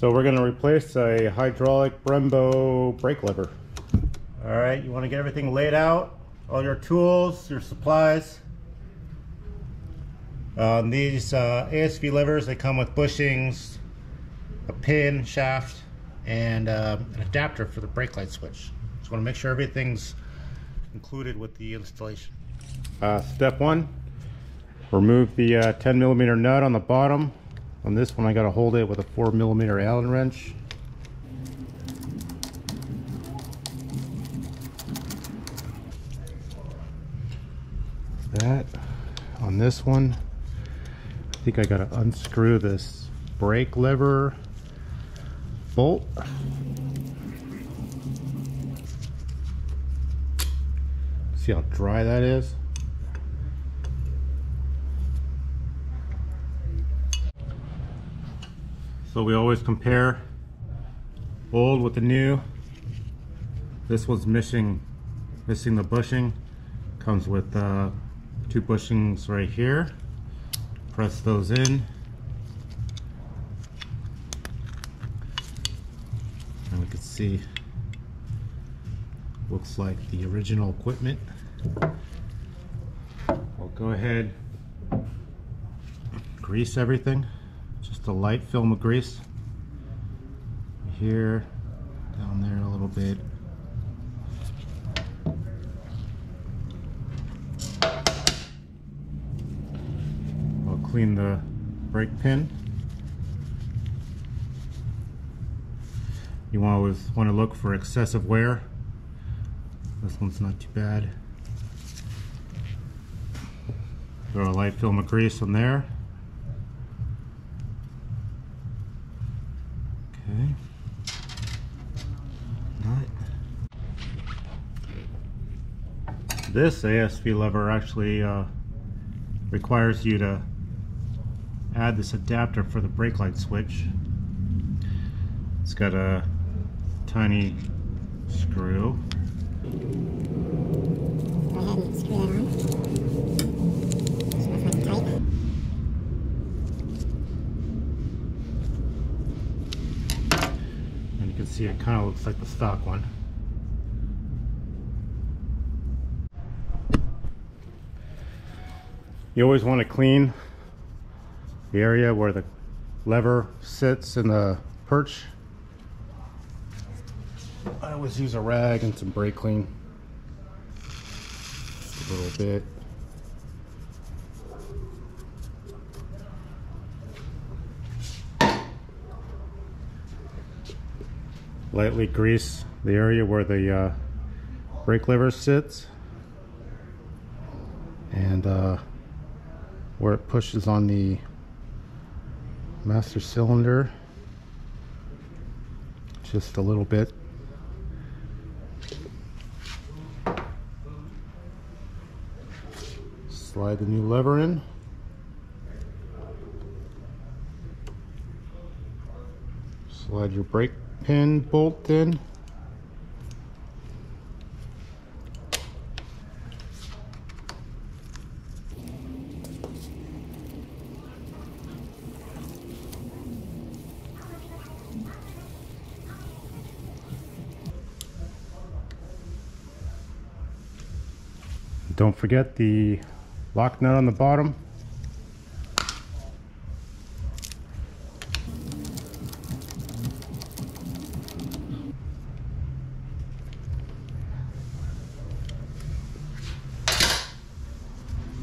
So we're going to replace a hydraulic Brembo brake lever. All right, you want to get everything laid out, all your tools, your supplies. These ASV levers, they come with bushings, a pin, shaft, and an adapter for the brake light switch. Just want to make sure everything's included with the installation. Step one, remove the 10mm nut on the bottom. On this one I got to hold it with a 4mm Allen wrench. That on this one, I think I got to unscrew this brake lever bolt. See how dry that is? So we always compare old with the new. This one's missing the bushing. Comes with 2 bushings right here. Press those in. And we can see, looks like the original equipment. We'll go ahead, grease everything. Just a light film of grease. Here, down there a little bit. I'll clean the brake pin. You always want to look for excessive wear. This one's not too bad. Throw a light film of grease on there. Okay. Nut. This ASV lever actually requires you to add this adapter for the brake light switch. It's got a tiny screw. Go ahead and screw that on. It's nice and tight. And you can see it kind of looks like the stock one. You always want to clean the area where the lever sits in the perch. I always use a rag and some brake clean. Just a little bit. Lightly grease the area where the brake lever sits and where it pushes on the master cylinder. Just a little bit. Slide the new lever in. Slide your brake pin bolt in. Don't forget the lock nut on the bottom.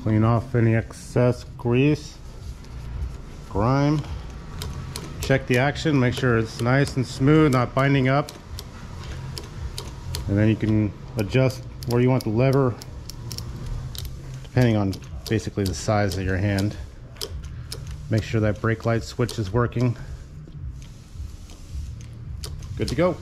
Clean off any excess grease, grime. Check the action, make sure it's nice and smooth, not binding up. And then you can adjust where you want the lever depending on basically the size of your hand. Make sure that brake light switch is working. Good to go.